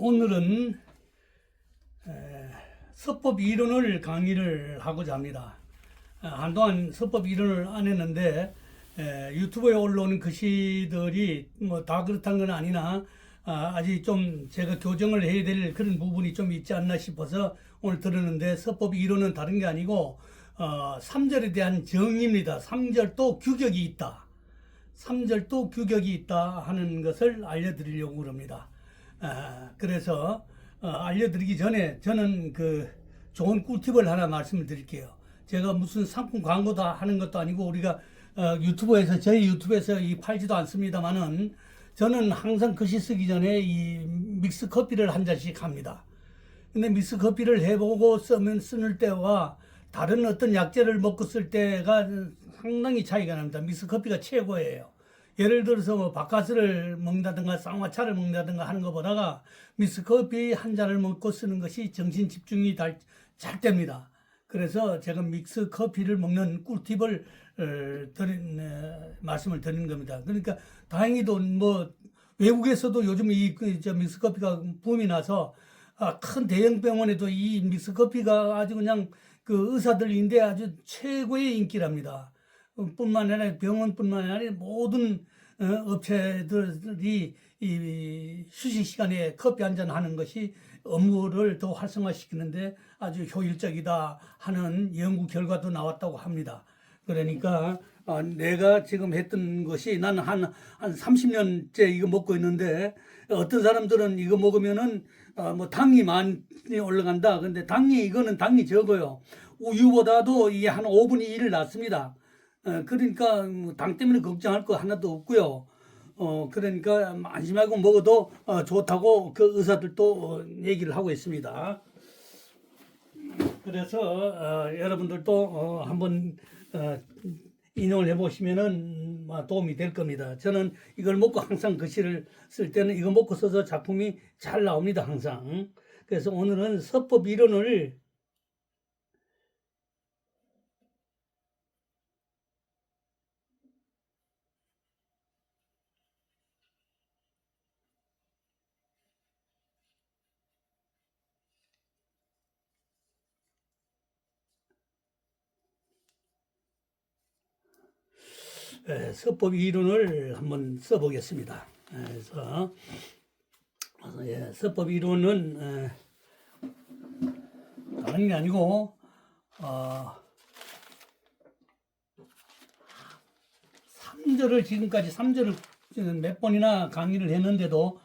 오늘은 서법 이론을 강의를 하고자 합니다. 한동안 서법 이론을 안 했는데 유튜브에 올라오는 글씨들이 뭐 다 그렇다는 건 아니나 아직 좀 제가 교정을 해야 될 그런 부분이 좀 있지 않나 싶어서 오늘 들었는데, 서법 이론은 다른 게 아니고 3절에 대한 정의입니다. 3절도 규격이 있다. 3절도 규격이 있다 하는 것을 알려드리려고 합니다. 그래서 알려드리기 전에 저는 그 좋은 꿀팁을 하나 말씀을 드릴게요. 제가 무슨 상품 광고도 하는 것도 아니고 우리가 유튜브에서, 저희 유튜브에서 팔지도 않습니다만은, 저는 항상 글씨 쓰기 전에 이 믹스 커피를 한 잔씩 합니다. 근데 믹스 커피를 해보고 쓰는 때와 다른 어떤 약재를 먹고 쓸 때가 상당히 차이가 납니다. 믹스 커피가 최고예요. 예를 들어서 뭐 바카스를 먹는다든가 쌍화차를 먹는다든가 하는 것보다가 믹스 커피 한 잔을 먹고 쓰는 것이 정신 집중이 잘 됩니다. 그래서 제가 믹스 커피를 먹는 꿀팁을 말씀을 드리는 겁니다. 그러니까 다행히도 뭐 외국에서도 요즘 믹스 커피가 붐이 나서 큰 대형 병원에도 이 믹스 커피가 아주 그냥 그 의사들인데 아주 최고의 인기랍니다. 뿐만 아니라 병원뿐만 아니라 모든 업체들이 이 휴식 시간에 커피 한 잔 하는 것이 업무를 더 활성화시키는데 아주 효율적이다 하는 연구 결과도 나왔다고 합니다. 그러니까 내가 지금 했던 것이, 나는 한 30년째 이거 먹고 있는데, 어떤 사람들은 이거 먹으면은 뭐 당이 많이 올라간다. 근데 이거는 당이 적어요. 우유보다도 이게 한 5분의 1을 낳습니다. 그러니까 당 때문에 걱정할 거 하나도 없고요. 그러니까 안심하고 먹어도 좋다고 그 의사들도 얘기를 하고 있습니다. 그래서 여러분들도 한번 인용을 해보시면은 도움이 될 겁니다. 저는 이걸 먹고 항상 글씨를 쓸 때는 이거 먹고 써서 작품이 잘 나옵니다, 항상. 그래서 오늘은 서법 이론을 서법 이론을 한번 써보겠습니다. 그래서 서법 이론은 다른 게 아니고 3절을 지금까지 3절을 몇 번이나 강의를 했는데도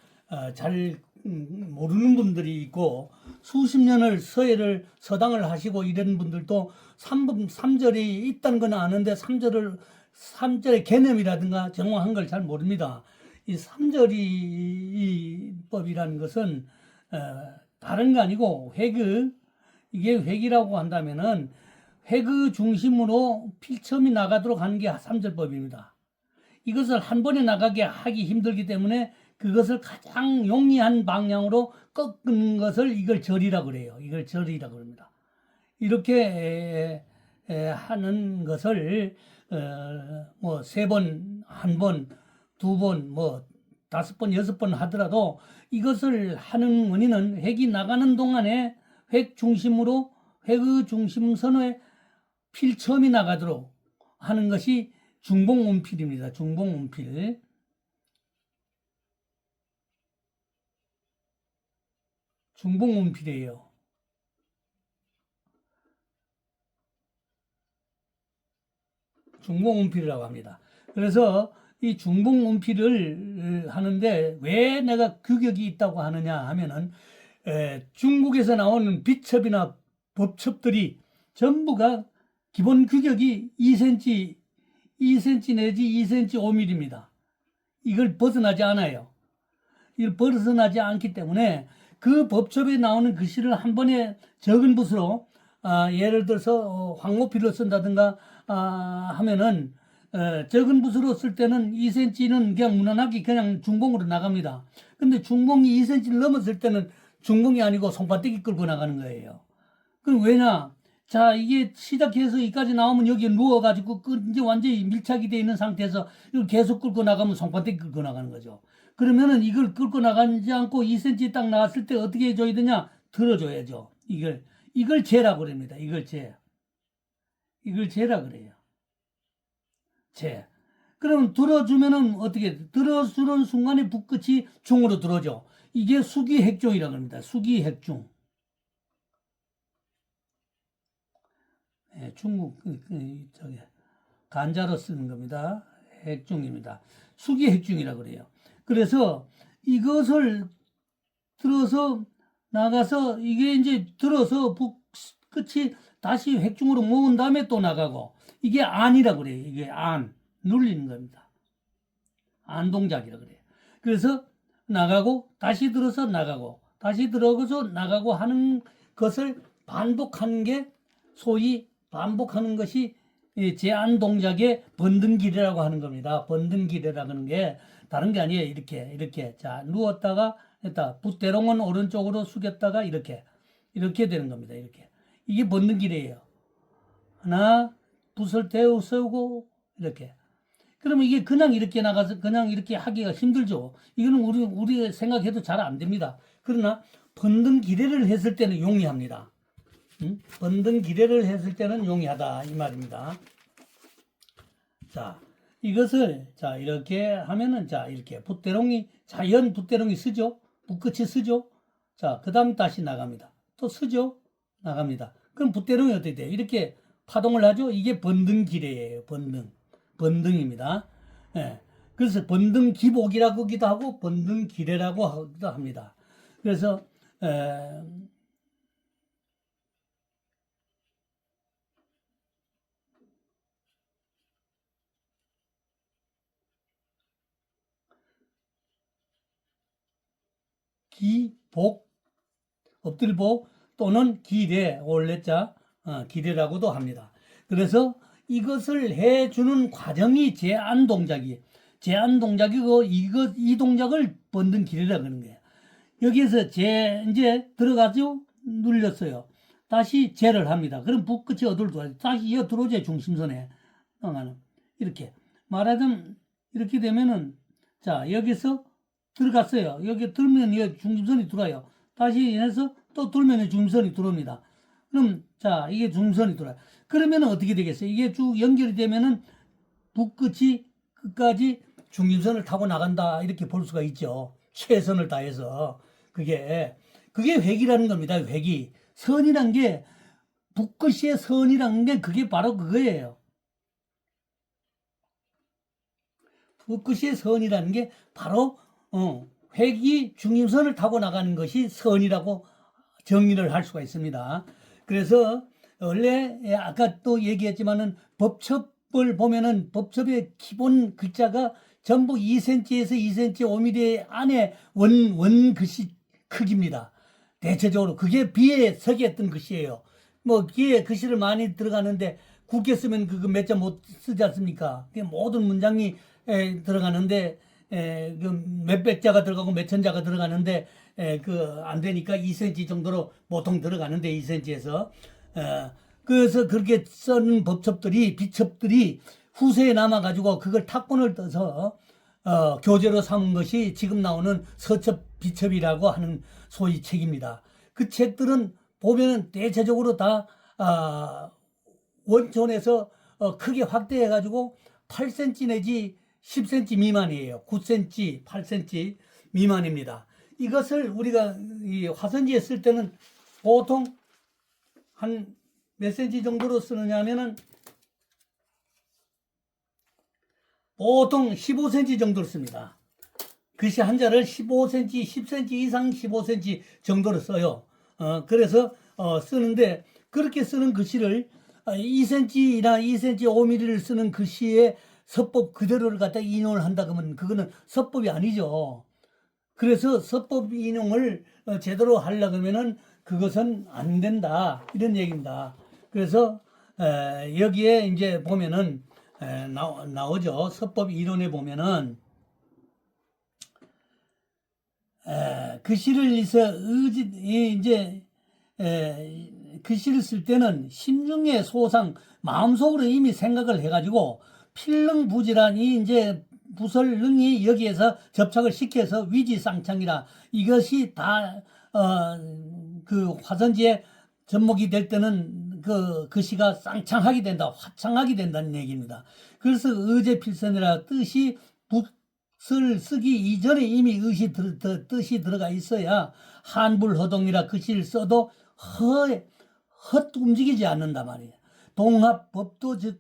잘 모르는 분들이 있고, 수십 년을 서당을 하시고 이런 분들도 3절이 있다는 건 아는데 3절의 개념이라든가 정확한 걸 잘 모릅니다. 이 3절이 법이라는 것은 다른 게 아니고 이게 회귀라고 한다면은 회귀 중심으로 필첨이 나가도록 하는 게 3절법입니다. 이것을 한 번에 나가게 하기 힘들기 때문에 그것을 가장 용이한 방향으로 꺾는 것을 이걸 절이라고 그래요. 이걸 절이라고 합니다. 이렇게 하는 것을 뭐 3번, 1번, 2번, 뭐 5번, 6번 하더라도 이것을 하는 원인은 획이 나가는 동안에 획 중심으로 획의 중심 선호에 필첨이 나가도록 하는 것이 중봉운필입니다. 중봉운필. 중봉운필이에요. 중봉운필이라고 합니다. 그래서 이 중봉운필을 하는데 왜 내가 규격이 있다고 하느냐 하면은, 중국에서 나오는 비첩이나 법첩들이 전부가 기본 규격이 2cm 내지 2cm 5mm입니다. 이걸 벗어나지 않아요. 이걸 벗어나지 않기 때문에 그 법첩에 나오는 글씨를 한 번에 적은 붓으로 예를 들어서 황호필로 쓴다든가 하면은 적은 붓으로 쓸 때는 2cm는 그냥 무난하게 그냥 중봉으로 나갑니다. 근데 중봉이 2cm를 넘었을 때는 중봉이 아니고 손바닥이 끌고 나가는 거예요. 그럼 왜냐? 자, 이게 시작해서 여기까지 나오면 여기에 누워가지고 이제 완전히 밀착이 되어 있는 상태에서 이걸 계속 끌고 나가면 손바닥 끌고 나가는 거죠. 그러면은 이걸 끌고 나가지 않고 2cm 딱 나왔을 때 어떻게 해줘야 되냐? 들어줘야죠. 이걸 재라고 그럽니다. 이걸 재라 그래요. 그럼 들어주면은 어떻게 돼? 들어주는 순간에 붓끝이 중으로 들어오죠. 이게 수기핵중이라고 합니다. 수기핵중. 예, 중국 저기 간자로 쓰는 겁니다. 핵중입니다. 수기핵중이라고 그래요. 그래서 이것을 들어서 나가서 이게 이제 들어서 붓끝이 다시 핵중으로 모은 다음에 또 나가고 이게 안이라고 그래요. 이게 안 눌리는 겁니다. 안 동작이라고 그래요. 그래서 나가고 다시 들어서 나가고 다시 들어가서 나가고 하는 것을 반복하는 게 소위 반복하는 것이 제안 동작의 번등기례라고 하는 겁니다. 번등기례라고 하는 게 다른 게 아니에요. 이렇게 자 누웠다가 했다. 붓대롱은 오른쪽으로 숙였다가 이렇게 되는 겁니다. 이게 번등기례예요. 하나 붓을 대어 세우고 이렇게. 그러면 이게 그냥 이렇게 나가서 그냥 이렇게 하기가 힘들죠. 이거는 우리 생각해도 잘 안 됩니다. 그러나 번등기례를 했을 때는 용이합니다. 번등기례를 했을 때는 용이하다 이 말입니다. 자, 이것을 자 이렇게 하면은 자 이렇게 붓대롱이 자연 붓대롱이 쓰죠. 붓끝이 쓰죠. 자, 그다음 다시 나갑니다. 또 쓰죠. 나갑니다. 그럼 붓대롱이 어떻게 돼요? 이렇게 파동을 하죠. 이게 번등기례예요. 번등입니다. 예. 그래서 번등기복이라고 하기도 하고 번등기례라고 하기도 합니다. 그래서 기복, 엎드릴복 또는 기례, 올레자, 기례라고도 합니다. 그래서 이것을 해주는 과정이 제안 동작이고 이 동작을 번등 기례라고 하는 거예요. 여기에서 이제 들어가죠? 눌렸어요. 다시 재를 합니다. 그럼 붓끝이 어디로 들어가죠? 다시 이어 들어오죠. 중심선에. 이렇게. 말하자면 이렇게 되면은 자 여기서 들어갔어요. 여기 들면 이 중심선이 들어와요. 다시 해서 또 들면 중심선이 들어옵니다. 그럼 자 이게 중심선이 들어와요. 그러면 어떻게 되겠어요? 이게 쭉 연결이 되면은 붓끝이 끝까지 중심선을 타고 나간다 이렇게 볼 수가 있죠. 최선을 다해서 그게 회기라는 겁니다. 회기 선이란 게 붓끝의 선이란 게 그게 바로 그거예요. 붓끝의 선이라는 게 바로 회기 중심선을 타고 나가는 것이 선이라고 정의를 할 수가 있습니다. 그래서 원래 아까 또 얘기했지만은 법첩을 보면은 법첩의 기본 글자가 전부 2cm에서 2cm 5mm 안에 원 글씨 크기입니다. 대체적으로 그게 비에 서겠던 글씨예요. 뭐 기에 글씨를 많이 들어가는데 굵게 쓰면 그거 몇 자 못 쓰지 않습니까? 모든 문장이 들어가는데 그 몇백 자가 들어가고 몇천 자가 들어가는데 그 안 되니까 2cm 정도로 보통 들어가는데 2cm에서 그래서 그렇게 쓴 법첩들이 비첩들이 후세에 남아 가지고 그걸 탁본을 떠서 교재로 삼은 것이 지금 나오는 서첩 비첩이라고 하는 소위 책입니다. 그 책들은 보면은 대체적으로 다 원촌에서 크게 확대해 가지고 8cm 내지 10cm 미만이에요. 9cm, 8cm 미만입니다. 이것을 우리가 이 화선지에 쓸 때는 보통 한 몇 cm 정도로 쓰느냐 하면은 보통 15cm 정도로 씁니다. 글씨 한자를 15cm, 10cm 이상 15cm 정도로 써요. 그래서 쓰는데 그렇게 쓰는 글씨를 2cm나 2cm 5mm를 쓰는 글씨에 서법 그대로를 갖다 인용을 한다 그러면 그거는 서법이 아니죠. 그래서 서법 인용을 제대로 하려고 하면은 그것은 안 된다 이런 얘기입니다. 그래서 여기에 이제 보면은 나오죠. 서법 이론에 보면은 글씨를 이제 글씨를 쓸 때는 심중의 소상, 마음속으로 이미 생각을 해가지고 필릉부지란이 이제 부설능이 여기에서 접착을 시켜서 위지상창이라 이것이 다, 그 화선지에 접목이 될 때는 그 글씨가 쌍창하게 된다, 화창하게 된다는 얘기입니다. 그래서 의제필선이라 뜻이 붓을 쓰기 이전에 이미 뜻이 들어가 있어야 한불허동이라 글씨를 써도 헛 움직이지 않는단 말이에요. 동합법도 즉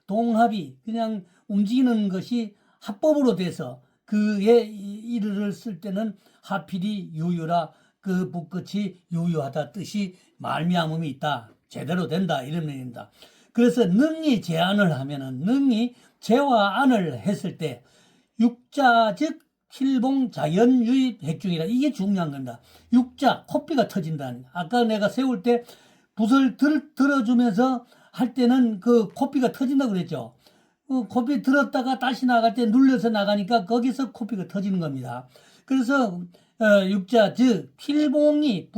동합이 그냥 움직이는 것이 합법으로 돼서 그의 이르를 쓸 때는 하필이 유유라 그 붓끝이 유유하다 뜻이 말미암음이 있다. 제대로 된다. 이런 의미입니다. 그래서 능이 제안을 하면은 능이 제와 안을 했을 때 육자 즉 필봉 자연 유입 핵중이라 이게 중요한 겁니다. 육자 코피가 터진다는 아까 내가 세울 때 붓을 들어주면서 할 때는 그 코피가 터진다고 그랬죠. 코피 들었다가 다시 나갈 때 눌려서 나가니까 거기서 코피가 터지는 겁니다. 그래서 육자 즉 필봉이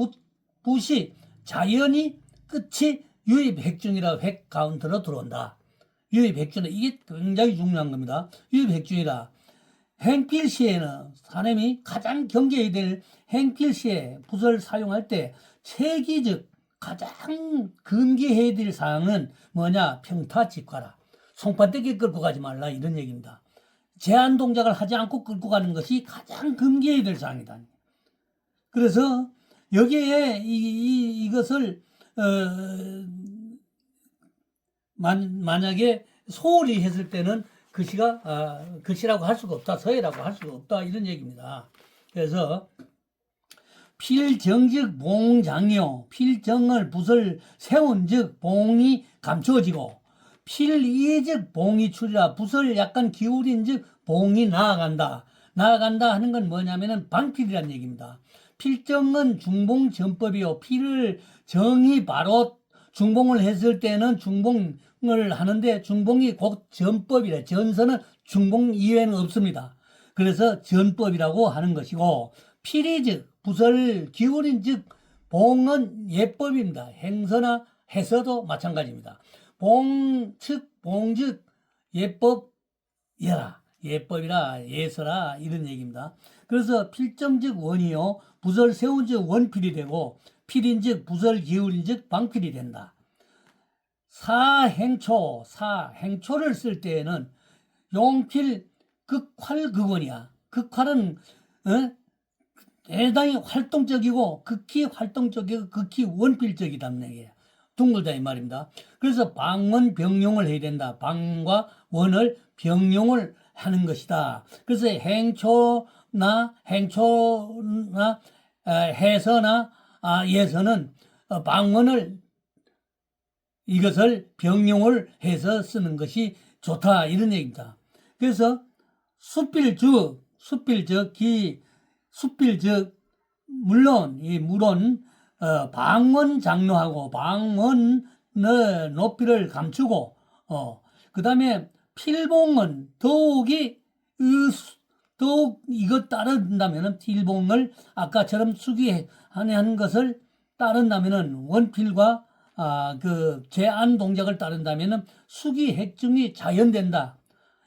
붓이 자연이 끝이 유입 핵중이라 핵 가운데로 들어온다. 유입 핵중이라 이게 굉장히 중요한 겁니다. 유입 핵중이라 행필시에는 사람이 가장 경계해야 될 행필시에 붓을 사용할 때 체기즉 가장 금기해야 될 사항은 뭐냐? 평타직과라. 송판대기 끌고 가지 말라 이런 얘기입니다. 제한 동작을 하지 않고 끌고 가는 것이 가장 금기해야 될 사항이다. 그래서 여기에 이것을 만약에 소홀히 했을 때는 글씨라고 할 수가 없다. 서예라고 할 수가 없다. 이런 얘기입니다. 그래서 필정즉 봉장요. 필정을 붓을 세운 즉 봉이 감추어지고 필이즉 봉이 출이라 붓을 약간 기울인 즉 봉이 나아간다. 나아간다 하는 건 뭐냐면은 방필이라는 얘기입니다. 필정은 중봉 전법이요. 필을 정이 바로 중봉을 했을 때는 중봉을 하는데 중봉이 곧 전법이래. 전서는 중봉 이외에는 없습니다. 그래서 전법이라고 하는 것이고 필이 즉 붓을 기울인 즉 봉은 예법입니다. 행서나 해서도 마찬가지입니다. 봉즉 예법이라 예법이라 예서라 이런 얘기입니다. 그래서 필정 즉 원이요. 붓을 세운 즉 원필이 되고 필인 즉 붓을 기울인 즉 방필이 된다. 사행초를 쓸 때에는 용필 극활 극원이야. 극활은 대단히 활동적이고 극히 활동적이고 극히 원필적이다는 얘기예요. 둥글다 이 말입니다. 그래서 방원 병용을 해야 된다. 방과 원을 병용을 하는 것이다. 그래서 행초나 해서나 예서는 방언을 이것을 병용을 해서 쓰는 것이 좋다 이런 얘기입니다. 그래서 수필즉 물론 방언 장로하고 방언 높이를 감추고 그 다음에 필봉은 더욱 이것 따른다면은 필봉을 아까처럼 수기하는 것을 따른다면은 원필과 그 제안 동작을 따른다면은 수기 핵중이 자연된다.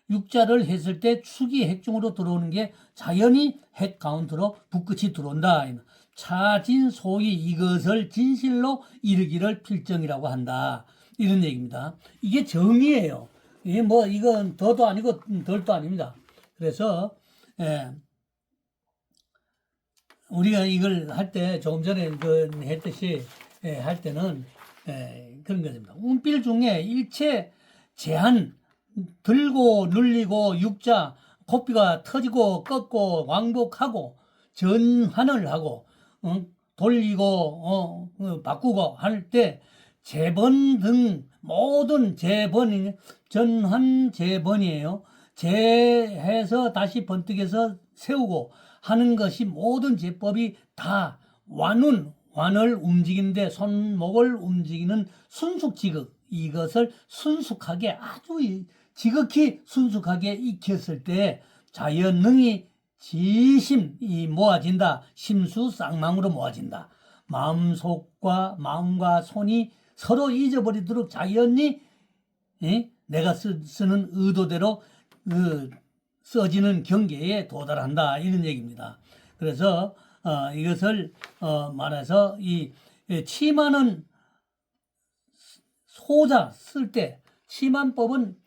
육자를 했을 때 수기 핵중으로 들어오는 게 자연히 핵 가운데로 붓끝이 들어온다. 차진 소위 이것을 진실로 이르기를 필정이라고 한다. 이런 얘기입니다. 이게 정의예요. 이게 뭐 이건 더도 아니고 덜도 아닙니다. 그래서 우리가 이걸 할 때 조금 전에 했듯이 할 때는 그런 것입니다. 운필 중에 일체 제한 들고 눌리고 육자 코피가 터지고 꺾고 왕복하고 전환을 하고 돌리고 바꾸고 할 때 재번 등 모든 재번이 전환 재번이에요. 재해서 다시 번뜩여서 세우고 하는 것이 모든 제법이 다 완을 움직이는데 손목을 움직이는 순숙지극 이것을 순숙하게 아주 지극히 순숙하게 익혔을 때 자연능이 지심이 모아진다. 심수 쌍망으로 모아진다. 마음과 손이 서로 잊어버리도록 자연히 내가 쓰는 의도대로 써지는 경계에 도달한다 이런 얘기입니다. 그래서 이것을 말해서 이 치마는 소자 쓸 때 치만법은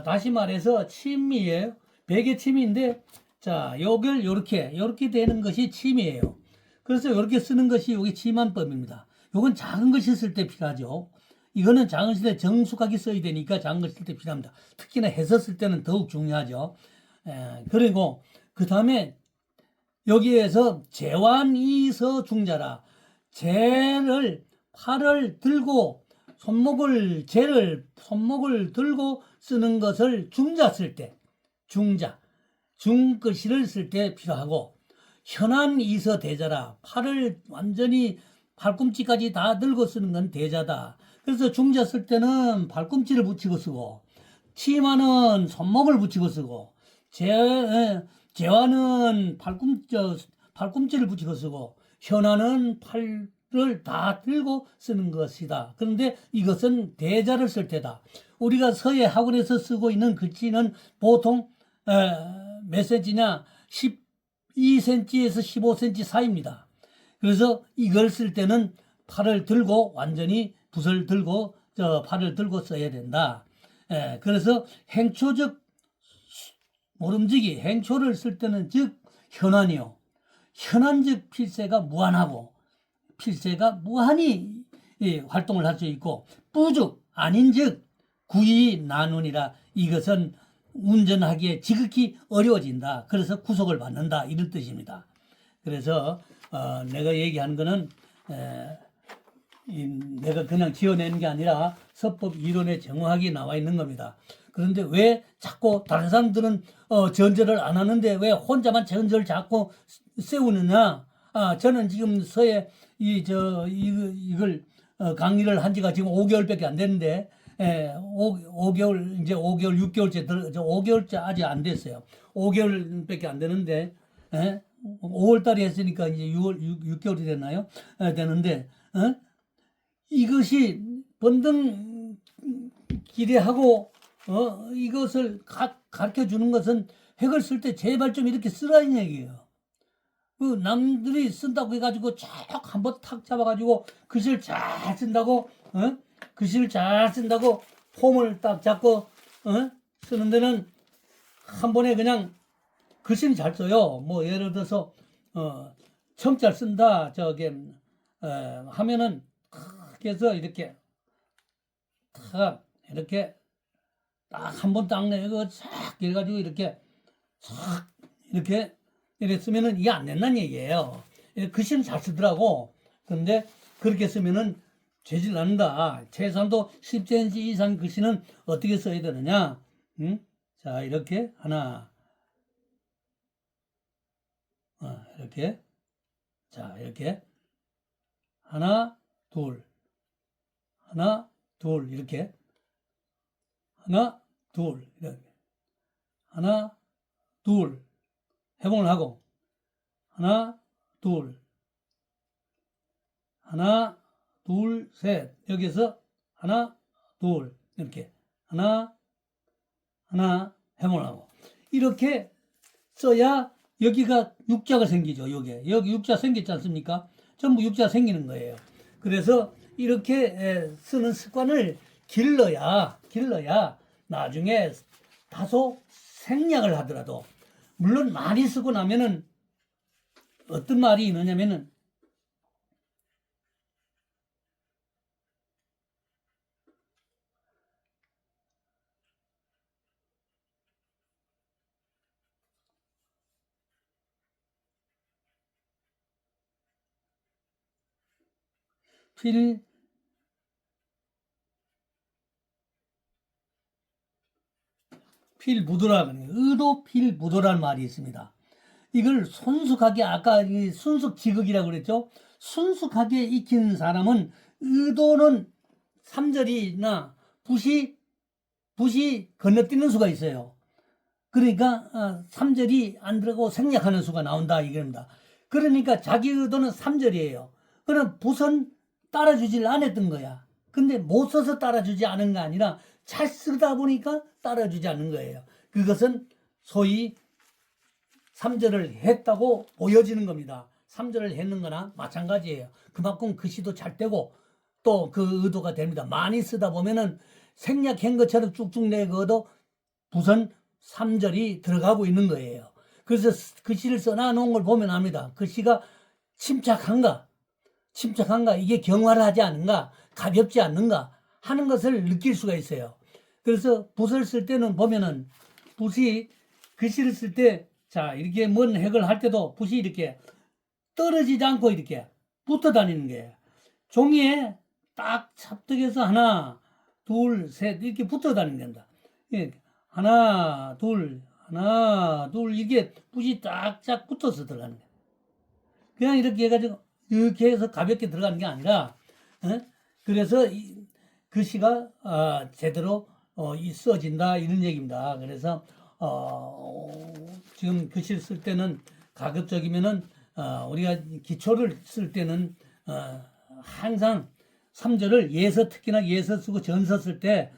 다시 말해서 침이에요. 베개 침인데 자 요걸 요렇게 되는 것이 침이에요. 그래서 요렇게 쓰는 것이 요게 치만법입니다. 요건 작은 것이 쓸 때 필요하죠. 이거는 작은 것일 때 정숙하게 써야 되니까 작은 것일 때 필요합니다. 특히나 해서 쓸 때는 더욱 중요하죠. 그리고 그 다음에 여기에서 제완이서 중자라 제를 팔을 들고 손목을 들고 쓰는 것을 중자 쓸 때 중글씨를 쓸 때 필요하고 현안이서 대자라 팔을 완전히 팔꿈치까지 다 들고 쓰는 건 대자다. 그래서 중자 쓸 때는 팔꿈치를 붙이고 쓰고 치마는 손목을 붙이고 쓰고 제와는 팔꿈치를 붙이고 쓰고 현안은 팔을 다 들고 쓰는 것이다. 그런데 이것은 대자를 쓸 때다. 우리가 서예 학원에서 쓰고 있는 글씨는 보통 몇 센치냐 12cm에서 15cm 사이입니다. 그래서 이걸 쓸 때는 팔을 들고 완전히 붓을 들고 팔을 들고 써야 된다. 그래서 행초적 모름지기 행초를 쓸 때는 즉 현안이요. 현안적 필세가 무한하고 필세가 무한히 활동을 할 수 있고 뿌죽 아닌즉 구이 나누니라 이것은 운전하기에 지극히 어려워진다. 그래서 구속을 받는다 이런 뜻입니다. 그래서 내가 얘기한 거는 내가 그냥 지어내는 게 아니라 서법 이론에 정확하게 나와 있는 겁니다. 그런데 왜 자꾸 다른 사람들은 전제를 안 하는데 왜 혼자만 전제를 자꾸 세우느냐? 저는 지금 서예 이걸 강의를 한 지가 지금 5개월밖에 안 됐는데 5개월 이제 5개월 6개월째 5개월째 아직 안 됐어요. 5개월밖에 안 되는데 5월 달에 했으니까 이제 6개월이 됐나요? 되는데 이것이 번등 기대하고 이것을 가르쳐 주는 것은 획을 쓸 때 제발 좀 이렇게 쓰라는 얘기예요. 그 남들이 쓴다고 해가지고 쫙 한번 탁 잡아가지고 글씨를 잘 쓴다고 글씨를 잘 쓴다고 폼을 딱 잡고 쓰는 데는 한 번에 그냥 글씨는 잘 써요. 뭐 예를 들어서 청자를 쓴다 하면은 탁 해서 이렇게 탁 이렇게 딱 한 번 딱 내고 싹 해가지고 이렇게 싹 이렇게 쓰면은 이게 안 된다는 얘기예요. 글씨는 잘 쓰더라고. 그런데 그렇게 쓰면은 죄질 난다. 최소한도 10cm 이상 글씨는 어떻게 써야 되느냐? 자, 이렇게 하나, 이렇게, 자, 이렇게 하나, 둘, 하나, 둘 이렇게 하나, 둘 이렇게 하나, 둘 해봉을 하고 하나, 둘, 하나, 둘, 셋 여기서 하나, 둘 이렇게 하나 해봉을 하고 이렇게 써야 여기가 육자가 생기죠. 여기 육자 생겼지 않습니까? 전부 육자 생기는 거예요. 그래서 이렇게 쓰는 습관을 길러야 나중에 다소 생략을 하더라도 물론 많이 쓰고 나면은 어떤 말이 있느냐면은 필부도라 의도 필부도라는 말이 있습니다. 이걸 순숙하게 아까 순숙지극이라고 그랬죠. 순숙하게 익힌 사람은 의도는 3절이나 붓이 건너뛰는 수가 있어요. 그러니까 3절이 안 들어가고 생략하는 수가 나온다 이겁니다. 그러니까 자기 의도는 3절이에요. 그럼 붓은 따라주질 않았던 거야. 근데 못 써서 따라주지 않은 게 아니라 잘 쓰다 보니까 따라주지 않는 거예요. 그것은 소위 삼절을 했다고 보여지는 겁니다. 삼절을 했는 거나 마찬가지예요. 그만큼 글씨도 잘 떼고 또 그 의도가 됩니다. 많이 쓰다 보면은 생략한 것처럼 쭉쭉 내거도 붓은 삼절이 들어가고 있는 거예요. 그래서 글씨를 써놔놓은 걸 보면 압니다. 글씨가 침착한가, 이게 경화를 하지 않은가, 가볍지 않는가 하는 것을 느낄 수가 있어요. 그래서 붓을 쓸 때는 보면은 붓이 글씨를 쓸 때 자, 이렇게 뭔 핵을 할 때도 붓이 이렇게 떨어지지 않고 이렇게 붙어 다니는 거예요. 종이에 딱 찹떡해서 하나, 둘, 셋 이렇게 붙어 다니는 겁니다. 예, 하나, 둘, 이게 붓이 쫙쫙 붙어서 들어가는 거예요. 그냥 이렇게 해가지고 이렇게 해서 가볍게 들어가는 게 아니라 그래서 글씨가 제대로 써진다 이런 얘기입니다. 그래서 지금 글씨를 쓸 때는 가급적이면은 우리가 기초를 쓸 때는 항상 3절을 예서, 특히나 예서 쓰고 전서 쓸 때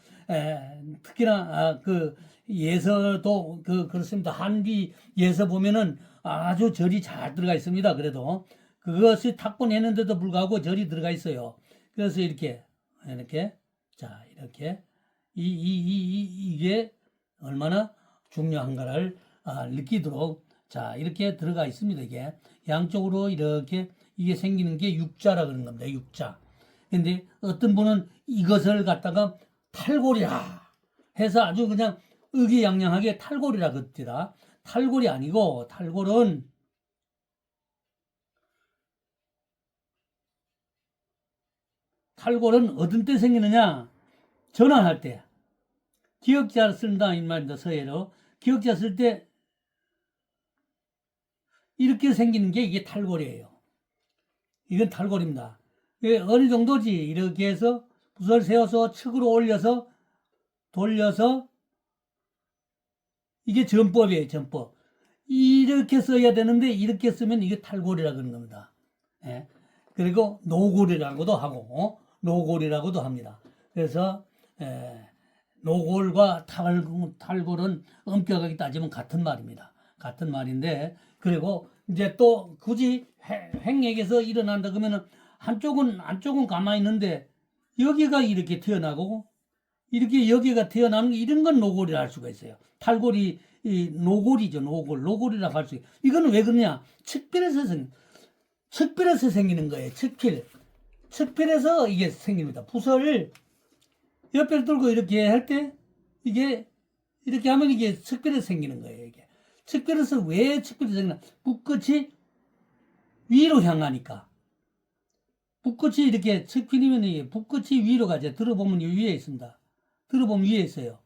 특히나 그 예서도 그렇습니다. 한비 예서 보면은 아주 절이 잘 들어가 있습니다. 그래도 그것이 탁본했는데도 불구하고 절이 들어가 있어요. 그래서 이렇게 자 이렇게 이게 얼마나 중요한가를 느끼도록 자 이렇게 들어가 있습니다. 이게 양쪽으로 이렇게 이게 생기는 게 육자라 그러는 겁니다. 육자. 근데 어떤 분은 이것을 갖다가 탈골이라 해서 아주 그냥 의기양양하게 탈골이라 그럽니다. 탈골이 아니고 탈골은 어떤 때 생기느냐? 전환할 때. 기역자를 쓴다 이 말입니다. 서예로. 기역자 쓸 때 이렇게 생기는 게 이게 탈골이에요. 이건 탈골입니다. 어느 정도지 이렇게 해서 붓을 세워서 측으로 올려서 돌려서 이게 전법이에요. 전법. 이렇게 써야 되는데 이렇게 쓰면 이게 탈골이라 그러는 겁니다. 예. 그리고 노골이라고도 하고 노골이라고도 합니다. 그래서 노골과 탈골은 엄격하게 따지면 같은 말입니다. 같은 말인데 그리고 이제 또 굳이 횡액에서 일어난다 그러면은 안쪽은 가만히 있는데 여기가 이렇게 튀어나오고 이렇게 여기가 튀어나오는 게 이런 건 노골이라 할 수가 있어요. 탈골이 노골이죠. 노골이라고 할 수 있어요. 이거는 왜 그러냐? 측필에서 생기는 거예요. 측필에서 이게 생깁니다. 붓을 옆에 들고 이렇게 할 때 이게 이렇게 하면 이게 측필에서 생기는 거예요. 이게 측필에서 왜 측필에서 생기나? 붓끝이 위로 향하니까. 붓끝이 이렇게 측필이면 이게 붓끝이 위로 가죠. 들어보면 위에 있습니다. 들어보면 위에 있어요.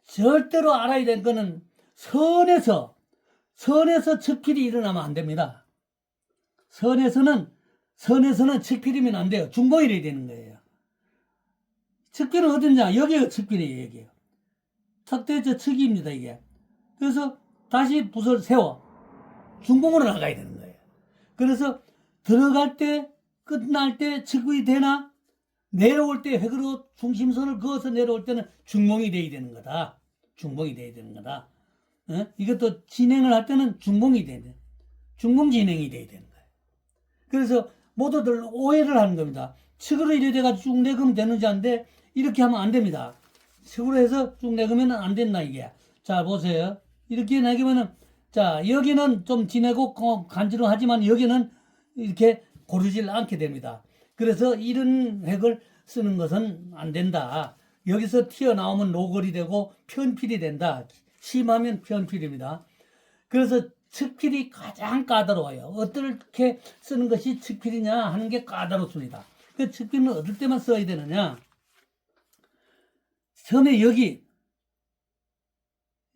절대로 알아야 될 거는 선에서 측필이 일어나면 안 됩니다. 선에서는 측필이면 안 돼요. 중공이래야 되는 거예요. 측필은 어디냐? 여기가 측필이에요. 여기요. 턱대저 측입니다. 이게. 그래서 다시 붓을 세워 중공으로 나가야 되는 거예요. 그래서 들어갈 때 끝날 때 측이 되나 내려올 때 획으로 중심선을 그어서 내려올 때는 중공이 돼야 되는 거다. 중공이 돼야 되는 거다. 이것도 진행을 할 때는 중공이 돼야 돼. 중공 진행이 돼야 되는 거예요. 그래서 모두들 오해를 하는 겁니다. 측으로 이래 돼가지고 쭉 내그면 되는지 안돼 이렇게 하면 안 됩니다. 측으로 해서 쭉 내그면 안 된다 이게. 자 보세요. 이렇게 내기면은 자 여기는 좀 진하고 간지러하지만 여기는 이렇게 고르질 않게 됩니다. 그래서 이런 획을 쓰는 것은 안 된다. 여기서 튀어나오면 노골이 되고 편필이 된다. 심하면 편필입니다. 그래서 측필이 가장 까다로워요. 어떻게 쓰는 것이 측필이냐 하는 게 까다롭습니다. 그 측필은 어떨 때만 써야 되느냐. 처음에 여기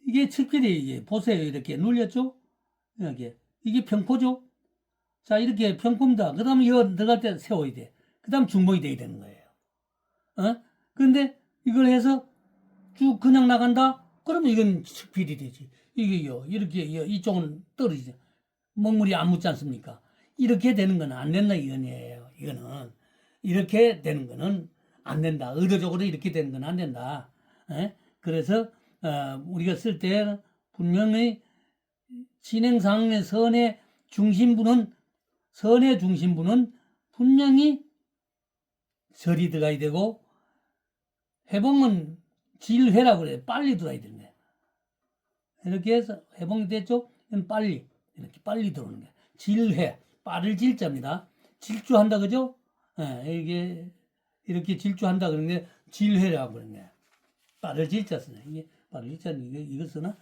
이게 측필이 이게 보세요. 이렇게 눌렸죠? 이렇게 이게 평포죠? 자 이렇게 평포입니다. 그 다음에 이거 들어갈 때 세워야 돼. 그 다음 중복이 돼야 되는 거예요. 근데 이걸 해서 쭉 그냥 나간다? 그러면 이건 측필이 되지. 이게요. 이렇게 이쪽은 떨어지죠. 먹물이 안 묻지 않습니까? 이렇게 되는 건 안 된다 이거예요. 이거는 이렇게 되는 거는 안 된다. 의도적으로 이렇게 되는 건 안 된다. 예? 그래서 우리가 쓸 때 분명히 진행 상황의 선의 중심부는 분명히 절이 들어가야 되고 회봉은 질회라고 그래요. 빨리 들어야 되는 거예요. 이렇게 해서 회봉이 됐죠? 이건 빨리 이렇게 빨리 들어오는 거예요. 질회 빠를 질자입니다. 질주한다 그죠? 예, 이게 이렇게 질주한다 그러는 게 질회라고 그러는 거예요. 빠를 질자 쓰네. 이게 빠를 질자는 이거 쓰나?